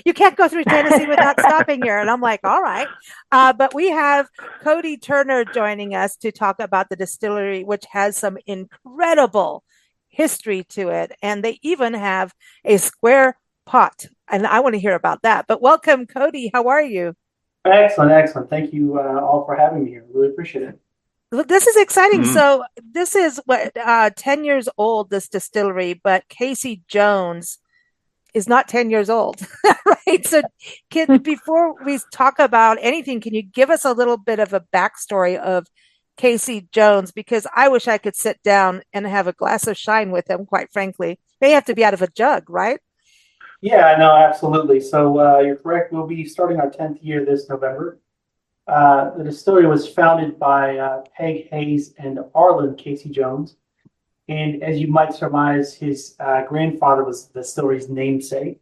You can't go through Tennessee without stopping here. And I'm like, all right. But we have Cody Turner joining us to talk about the distillery, which has some incredible history to it. And they even have a square pot. And I want to hear about that. But welcome, Cody. How are you? Excellent. Thank you all for having me here. Really appreciate it. This is exciting. So this is 10 years old, this distillery, but Casey Jones is not 10 years old, right? So before we talk about anything, can you give us a little bit of a backstory of Casey Jones? Because I wish I could sit down and have a glass of shine with him, quite frankly. They have to be out of a jug, right? Yeah, no, absolutely. So you're correct. We'll be starting our 10th year this November. The distillery was founded by Peg Hayes and Arlen Casey Jones. And as you might surmise, his grandfather was the distillery's namesake.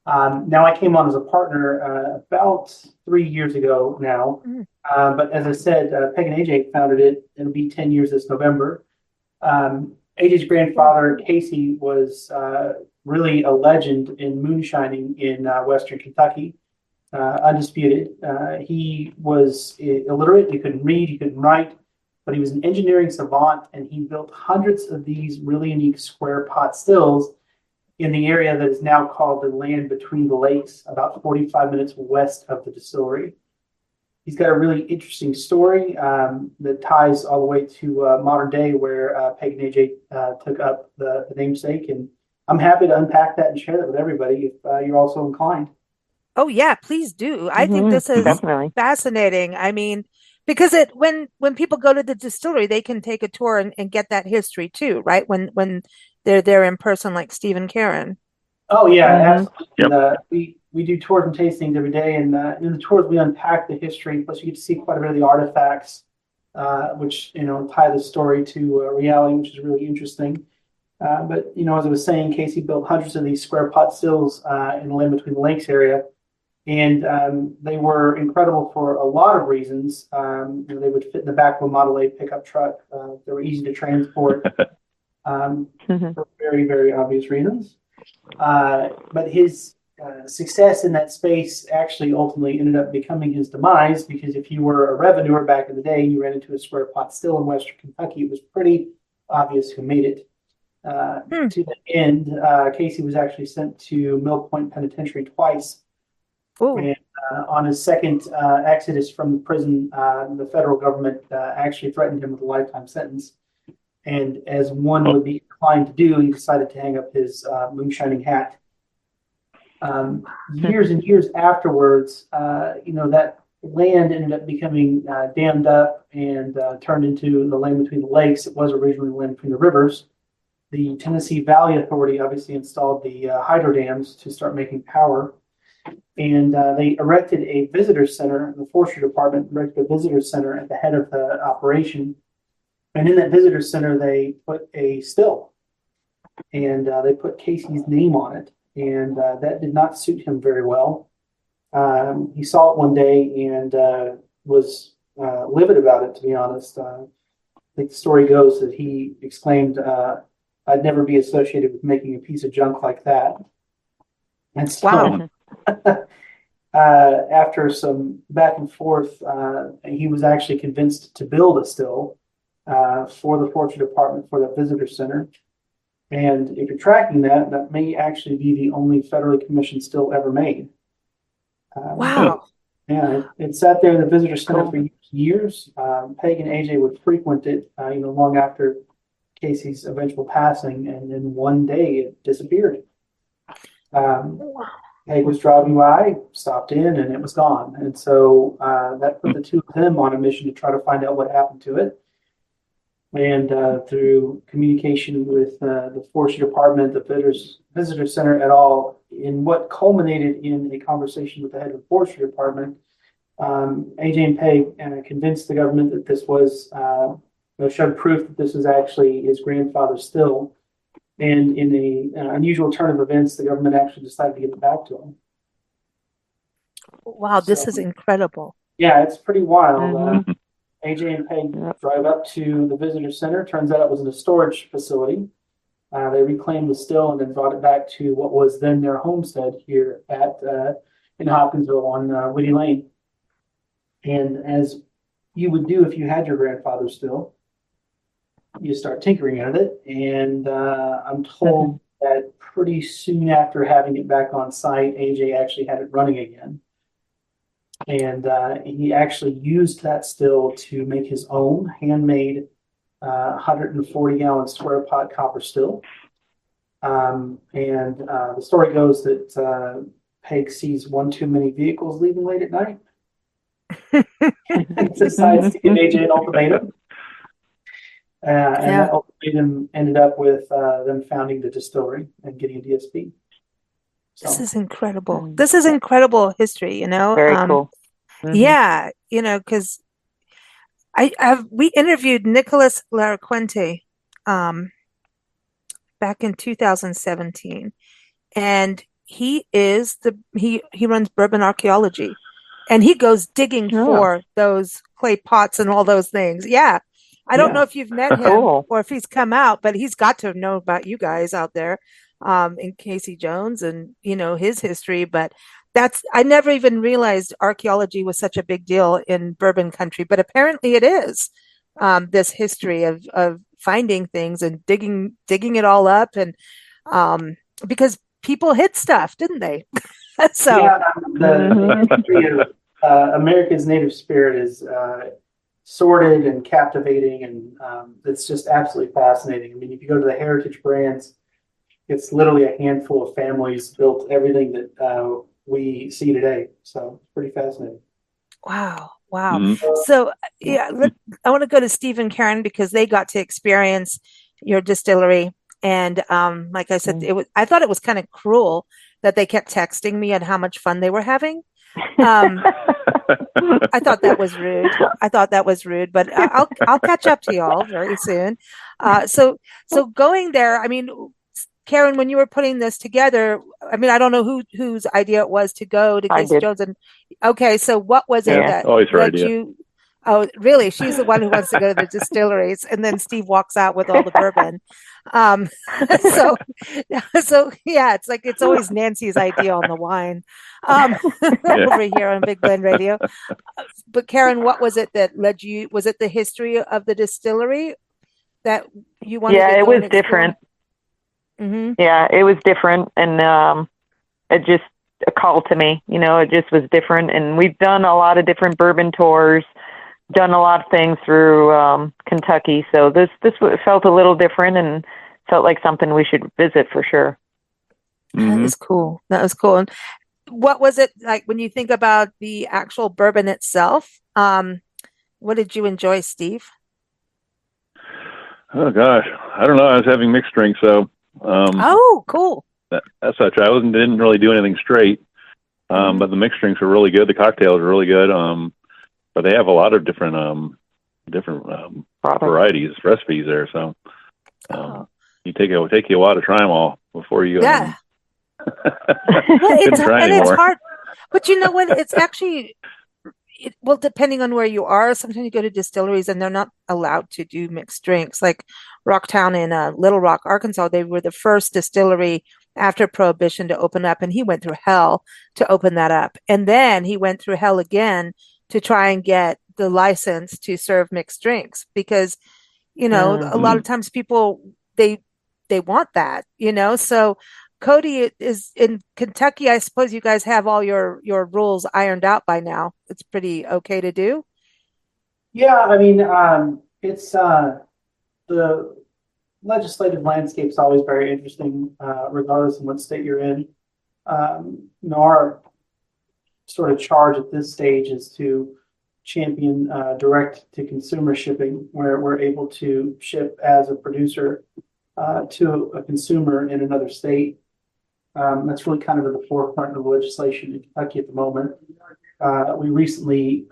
Now, I came on as a partner about 3 years ago now. But as I said, Peg and AJ founded it. It'll be 10 years this November. AJ's grandfather, Casey, was really a legend in moonshining in Western Kentucky. Undisputed. He was illiterate. He couldn't read. He couldn't write, but he was an engineering savant, and he built hundreds of these really unique square pot stills in the area that is now called the Land Between the Lakes, about 45 minutes west of the distillery. He's got a really interesting story that ties all the way to modern day, where Peg and AJ took up the namesake, and I'm happy to unpack that and share that with everybody if you're also inclined. Oh yeah, please do. I think this is fascinating. I mean, because when people go to the distillery, they can take a tour and get that history too, right? When they're there in person, like Steve and Karen. Oh yeah, absolutely. Yep. We do tours and tastings every day, and in the tours we unpack the history. Plus, you get to see quite a bit of the artifacts, which tie the story to reality, which is really interesting. But as I was saying, Casey built hundreds of these square pot stills in the Land Between the Lakes area. And they were incredible for a lot of reasons. They would fit in the back of a Model A pickup truck. They were easy to transport for very, very obvious reasons. But his success in that space actually ultimately ended up becoming his demise, because if you were a revenuer back in the day and you ran into a square pot still in Western Kentucky, it was pretty obvious who made it. To the end, Casey was actually sent to Mill Point Penitentiary twice. And on his second exodus from the prison, the federal government actually threatened him with a lifetime sentence. And as one would be inclined to do, he decided to hang up his moonshining hat. Years and years afterwards, that land ended up becoming dammed up and turned into the Land Between the Lakes. It was originally the Land Between the Rivers. The Tennessee Valley Authority obviously installed the hydro dams to start making power. And they erected a visitor center. The forestry department erected a visitor center at the head of the operation. And in that visitor center, they put a still. And they put Casey's name on it. and that did not suit him very well. He saw it one day and was livid about it, to be honest. I think the story goes that he exclaimed, I'd never be associated with making a piece of junk like that. And so, Wow. after some back and forth, he was actually convinced to build a still for the forestry department for the visitor center. And if you're tracking that, that may actually be the only federally commissioned still ever made. Wow. Yeah, it sat there in the visitor center for years. Peg and AJ would frequent it, long after Casey's eventual passing, and then one day it disappeared. Peg was driving by, stopped in, and it was gone. And so that put the two of them on a mission to try to find out what happened to it. And through communication with the forestry department, the visitor center et al., in what culminated in a conversation with the head of the forestry department, AJ and Peg convinced the government that this was, showed proof that this was actually his grandfather's still. And in an unusual turn of events, the government actually decided to give it back to him. Wow, this is incredible. Yeah, it's pretty wild. AJ and Peg drive up to the visitor center. Turns out it was in a storage facility. They reclaimed the still and then brought it back to what was then their homestead here in Hopkinsville on Whitty Lane. And as you would do if you had your grandfather's still, you start tinkering at it. And I'm told that pretty soon after having it back on site, AJ actually had it running again. And he actually used that still to make his own handmade 140-gallon square pot copper still. And the story goes that Peg sees one too many vehicles leaving late at night. Decides to give AJ an ultimatum. And that ultimatum ended up with them founding the distillery and getting a DSP. So. This is incredible. This is incredible history, Very cool. Yeah, because we interviewed Nicholas Laraquente back in 2017, and he runs Bourbon Archaeology, and he goes digging for those clay pots and all those things. Yeah. I don't know if you've met him or if he's come out, but he's got to know about you guys out there, in Casey Jones and, his history. But I never even realized archaeology was such a big deal in bourbon country, but apparently it is. This history of finding things and digging it all up, and because people hid stuff, didn't they? So the history of America's native spirit is sordid and captivating, and it's just absolutely fascinating. I mean, if you go to the heritage brands, it's literally a handful of families built everything that we see today. So it's pretty fascinating. Wow. So I want to go to Steve and Karen because they got to experience your distillery, and like I said, I thought it was kind of cruel that they kept texting me on how much fun they were having. I thought that was rude, but I'll catch up to y'all very soon. So going there, I mean, Karen, when you were putting this together, I mean, I don't know whose idea it was to go to Casey Jones. And okay, so what was it that you? Oh, really? She's the one who wants to go to the distilleries, and then Steve walks out with all the bourbon. So yeah, it's like it's always Nancy's idea on the wine over here on Big Blend Radio. But Karen, what was it that led you? Was it the history of the distillery that you wanted? Yeah, it was different. Mm-hmm. Yeah, it was different, and it just called to me. It just was different, and we've done a lot of different bourbon tours. Done a lot of things through Kentucky, so this felt a little different and felt like something we should visit for sure. That was cool. And what was it like when you think about the actual bourbon itself? What did you enjoy, Steve? Oh gosh, I don't know. I was having mixed drinks, so. Oh, cool. That's such. I didn't really do anything straight, but the mixed drinks were really good. The cocktails were really good. But they have a lot of different varieties, recipes there. So you take you a while to try them all before you Well, Couldn't try it's anymore. hard, but you know what? It's actually well, depending on where you are, sometimes you go to distilleries and they're not allowed to do mixed drinks. Like Rocktown in Little Rock, Arkansas, they were the first distillery after Prohibition to open up, and he went through hell to open that up. And then he went through hell again to try and get the license to serve mixed drinks because, a lot of times people they want that, So Cody is in Kentucky. I suppose you guys have all your rules ironed out by now. It's pretty okay to do. Yeah, I mean, it's the legislative landscape is always very interesting, regardless of what state you're in. Our sort of charge at this stage is to champion direct to consumer shipping, where we're able to ship as a producer to a consumer in another state. That's really kind of at the forefront of the legislation in Kentucky at the moment. We recently,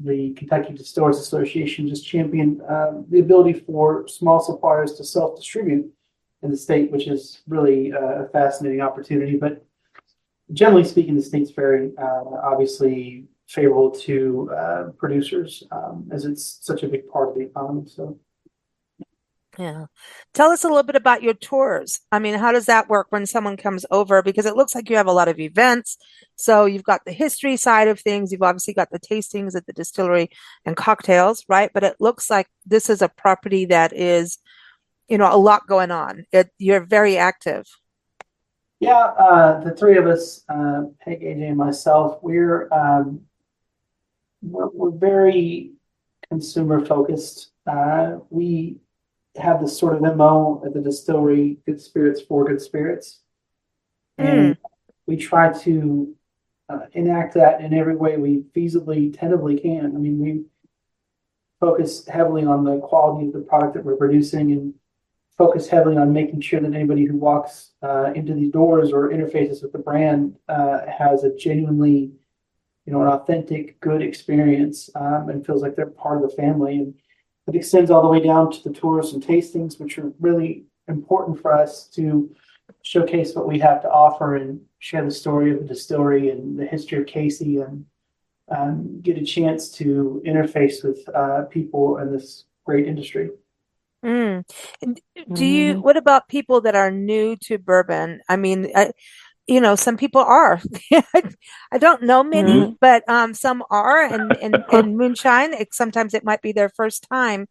the Kentucky Distillers Association just championed the ability for small suppliers to self-distribute in the state, which is really a fascinating opportunity. But generally speaking, the state's very obviously favorable to producers as it's such a big part of the economy. So. Yeah. Tell us a little bit about your tours. I mean, how does that work when someone comes over? Because it looks like you have a lot of events. So you've got the history side of things. You've obviously got the tastings at the distillery and cocktails, right? But it looks like this is a property that is, a lot going on. You're very active. Yeah, the three of us, Peg, AJ, and myself, we're very consumer focused. We have this sort of MO at the distillery, good spirits for good spirits. And we try to enact that in every way we feasibly, tentatively can. I mean, we focus heavily on the quality of the product that we're producing and focus heavily on making sure that anybody who walks into these doors or interfaces with the brand has a genuinely, an authentic, good experience and feels like they're part of the family. And it extends all the way down to the tours and tastings, which are really important for us to showcase what we have to offer and share the story of the distillery and the history of Casey and get a chance to interface with people in this great industry. And what about people that are new to bourbon? I mean, some people are. I don't know many, but some are, and moonshine. Sometimes it might be their first time.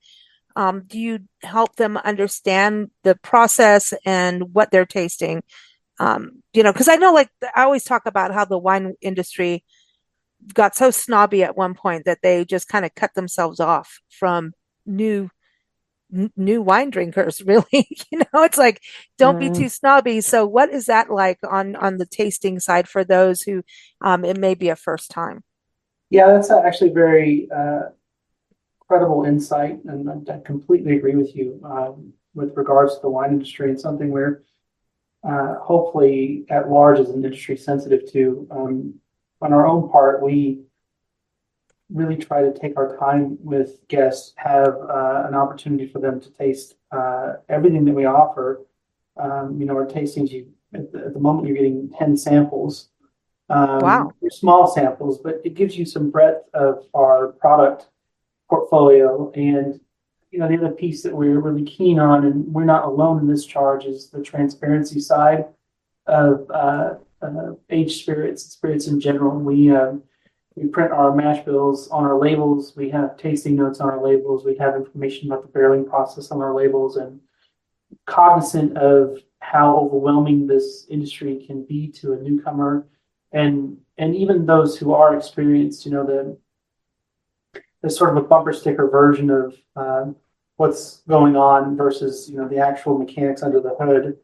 Do you help them understand the process and what they're tasting? Because I know, like I always talk about how the wine industry got so snobby at one point that they just kind of cut themselves off from new wine drinkers, really. It's like, don't be too snobby. So what is that like on the tasting side for those who it may be a first time? Yeah, that's actually very credible insight, and I completely agree with you with regards to the wine industry. It's something we're hopefully at large as an industry sensitive to. On our own part, we really try to take our time with guests, have an opportunity for them to taste everything that we offer. Our tastings, at the moment you're getting 10 samples. Wow. They're small samples, but it gives you some breadth of our product portfolio. And, the other piece that we're really keen on, and we're not alone in this charge, is the transparency side of aged spirits in general. We print our mash bills on our labels. We have tasting notes on our labels. We have information about the barreling process on our labels, and cognizant of how overwhelming this industry can be to a newcomer, and even those who are experienced. The sort of a bumper sticker version of what's going on versus the actual mechanics under the hood,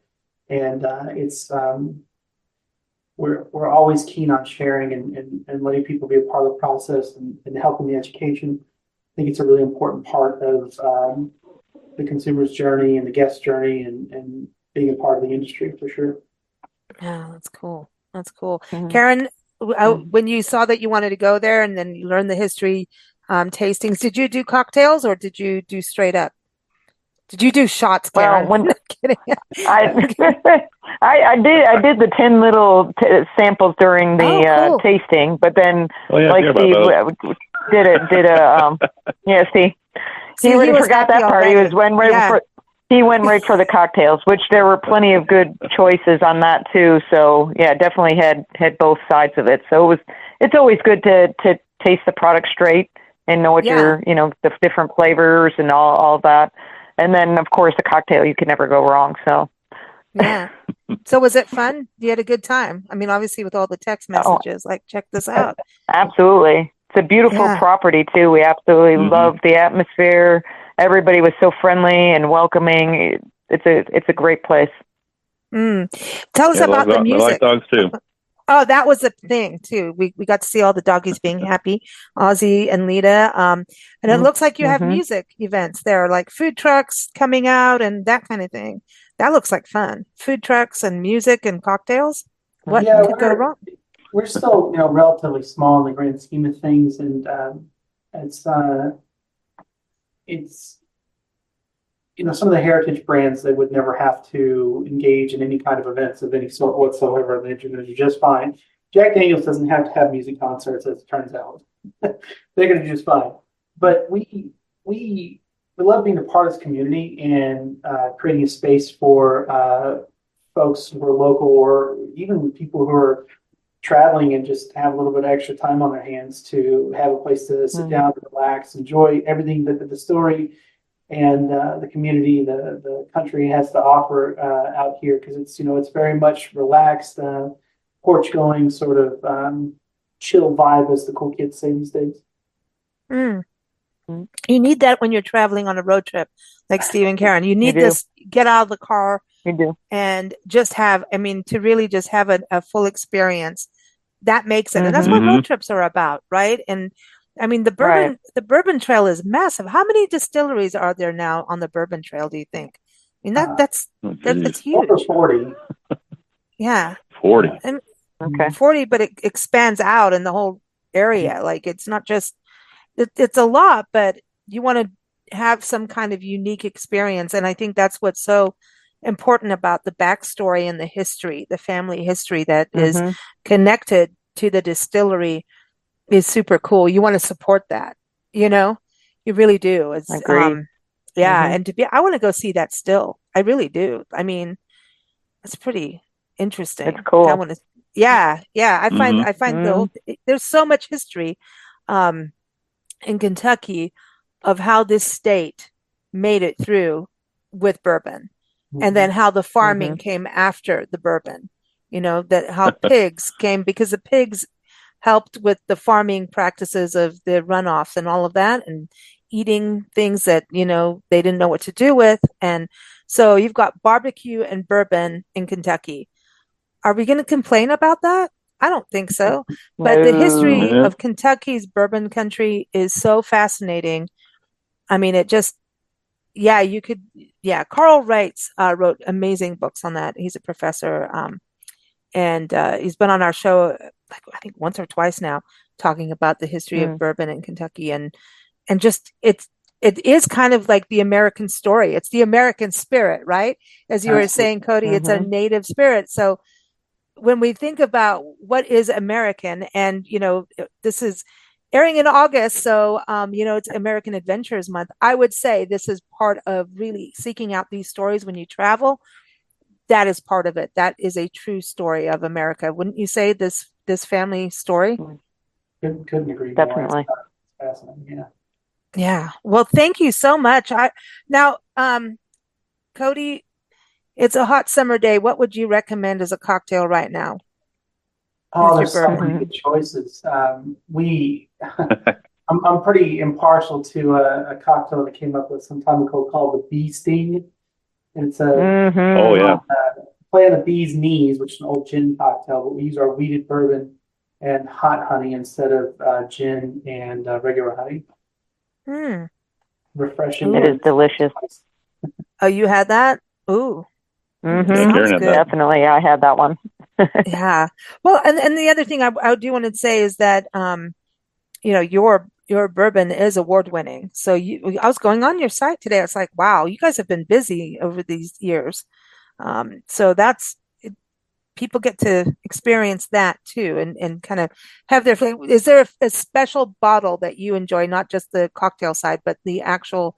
and it's. We're always keen on sharing and letting people be a part of the process and helping the education. I think it's a really important part of the consumer's journey and the guest journey and being a part of the industry for sure. Yeah, that's cool. That's cool. Karen, when you saw that you wanted to go there and then you learned the history tastings, did you do cocktails or did you do straight up? Did you do shots, Well, Karen? when No kidding. I I did the 10 little samples during the Oh, cool. tasting, but then Oh yeah, I like forgot Steve about those. did a yeah, see, See, he he already was forgot happy that part. already. Yeah. He went right for the cocktails, which there were plenty of good choices on that too. So yeah, definitely had both sides of it. So it's always good to taste the product straight and know what Yeah. the different flavors and all that. And then of course the cocktail, you can never go wrong. So Yeah. So was it fun? You had a good time? I mean, obviously with all the text oh, messages, like, check this out. absolutely. It's a beautiful Yeah. property too. We absolutely Mhm. love the atmosphere. Everybody was so friendly and welcoming. It's a great place. Mm. Tell us Yeah, about the I like music. dogs too. Oh, that was a thing too. We got to see all the doggies being happy, Ozzy and Lita. And it looks like you have Mm-hmm. music events there, like food trucks coming out and that kind of thing. That looks like fun. Food trucks and music and cocktails. What Yeah, could go wrong? we're still, relatively small in the grand scheme of things, and it's it's some of the heritage brands, they would never have to engage in any kind of events of any sort whatsoever. They're going to do just fine. Jack Daniels doesn't have to have music concerts, as it turns out. They're going to do just fine. But we love being a part of this community and creating a space for folks who are local, or even people who are traveling and just have a little bit of extra time on their hands, to have a place to sit down, relax, enjoy everything that the distillery and the community, the country has to offer out here, because it's very much relaxed, porch going sort of chill vibe, as the cool kids say these days. Mm. You need that when you're traveling on a road trip, like Steve and Karen. You need do. this, get out of the car You do. and just have, I mean, to really just have a full experience. That makes it. And that's what Mhm. road trips are about, right? And I mean, the Right. bourbon trail is massive. How many distilleries are there now on the bourbon trail, do you think? I mean, that's Oh, geez. that's Over huge. 40. Yeah. 40. And Okay. 40, but it expands out in the whole area. Like it's not just it's a lot, but you want to have some kind of unique experience. And I think that's what's so important about the backstory and the history, the family history that is connected to the distillery is super cool. You want to support that, you know? You really do. It's Agree. yeah, and I want to go see that still. I really do. I mean, it's pretty interesting. It's cool. I want to yeah, yeah. Mhm. I find the whole, there's so much history um in Kentucky of how this state made it through with bourbon, and then how the farming came after the bourbon. That how pigs came, because the pigs helped with the farming practices of the runoffs and all of that, and eating things that, they didn't know what to do with. And so you've got barbecue and bourbon in Kentucky. Are we going to complain about that? I don't think so. But the history Yeah. of Kentucky's bourbon country is so fascinating. I mean, it just, yeah, Carl Reitz wrote amazing books on that. He's a professor, and he's been on our show, like, I think once or twice now, talking about the history of bourbon in Kentucky, and just it is kind of like the American story. It's the American spirit, right? As you were saying, Cody, it's a native spirit. So when we think about what is American, and this is airing in August, so it's American Adventures Month. I would say this is part of really seeking out these stories when you travel. That is part of it. That is a true story of America. Wouldn't you say, this family story? Couldn't agree more. Definitely. It's fascinating. Yeah. Yeah. Well, thank you so much. Now, Cody, it's a hot summer day. What would you recommend as a cocktail right now? Oh, With there's your so bourbon? many good choices. I'm pretty impartial to a cocktail that came up with some time ago called the Bee Sting. And it's a Oh yeah. play on the bee's knees, which is an old gin cocktail, but we use our wheated bourbon and hot honey instead of gin and regular honey. Hmm. Refreshing. It is delicious. Oh, you had that? Ooh, Yeah, sounds Karen had good. that. Definitely. I had that one. Yeah. Well, and the other thing I do want to say is that your your bourbon is award winning. So I was going on your site today. I was like, wow, you guys have been busy over these years. So people get to experience that too, and kind of have their flavor. Is there a special bottle that you enjoy, not just the cocktail side, but the actual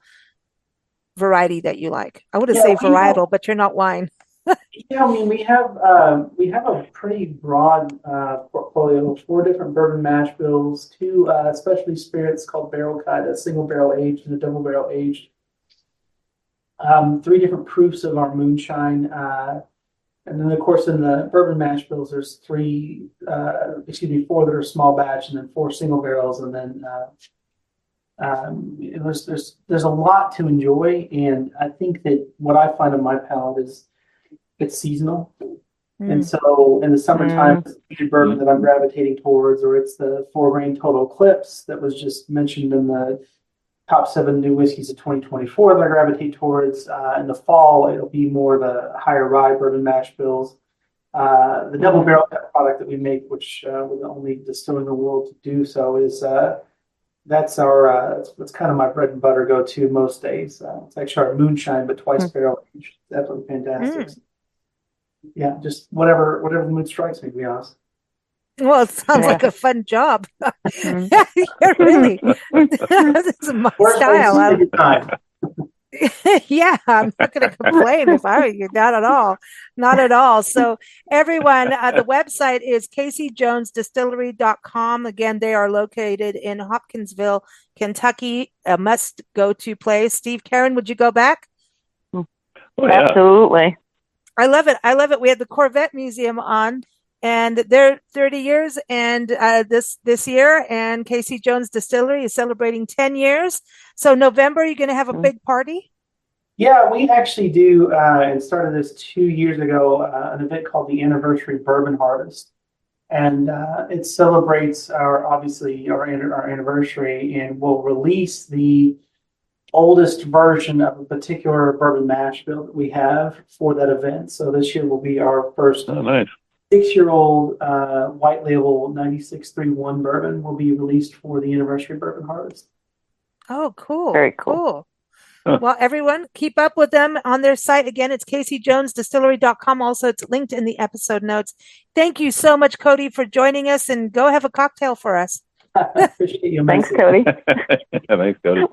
variety that you like? I would say varietal, but you're not wine. Yeah, I mean, we have a pretty broad portfolio of 4 different bourbon mash bills, 2 specialty spirits called barrel cut, a single barrel aged and a double barrel aged, 3 different proofs of our moonshine, and then of course in the bourbon mash bills there's 4 that are small batch, and then 4 single barrels, and then there's a lot to enjoy, and I think that what I find on my palate is it's seasonal. And so in the summertime, it's the bourbon that I'm gravitating towards, or it's the 4-grain Total Eclipse that was just mentioned in the top 7 new whiskeys of 2024 that I gravitate towards. In the fall, it'll be more the higher rye bourbon mash bills. The double barrel product that we make, which we're the only distiller in the world to do so, is that's kind of my bread and butter go-to most days. It's actually our moonshine, but twice barrel aged. It's absolutely fantastic. Yeah, just whatever the mood strikes me, to be honest. Well, it sounds like a fun job. Yeah, really. This is my style. Yeah, I'm not going to complain if I were you. Not at all. Not at all. So everyone, the website is CaseyJonesDistillery.com. Again, they are located in Hopkinsville, Kentucky, a must-go-to place. Steve, Karen, would you go back? Oh, yeah. Absolutely. I love it. I love it. We had the Corvette Museum on, and they're 30 years, and this year, and Casey Jones Distillery is celebrating 10 years. So November, you're going to have a big party? Yeah, we actually do, and started this 2 years ago, an event called the Anniversary Bourbon Harvest. And it celebrates our anniversary, and we'll release the oldest version of a particular bourbon mash bill that we have for that event. So this year will be our first 6-year-old white label 9631 bourbon will be released for the Anniversary Bourbon Harvest. Oh, cool. Very cool. Well, everyone, keep up with them on their site. Again, it's CaseyJonesDistillery.com. Also, it's linked in the episode notes. Thank you so much, Cody, for joining us, and go have a cocktail for us. Appreciate you. Thanks, Cody. Thanks, Cody.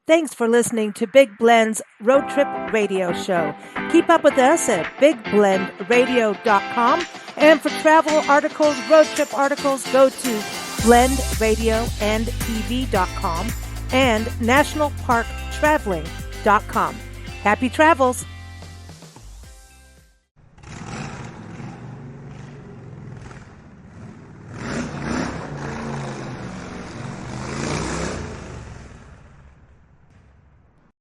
Thanks for listening to Big Blend's Road Trip Radio Show. Keep up with us at BigBlendRadio.com. And for travel articles, road trip articles, go to BlendRadioandTV.com and NationalParkTraveling.com. Happy travels!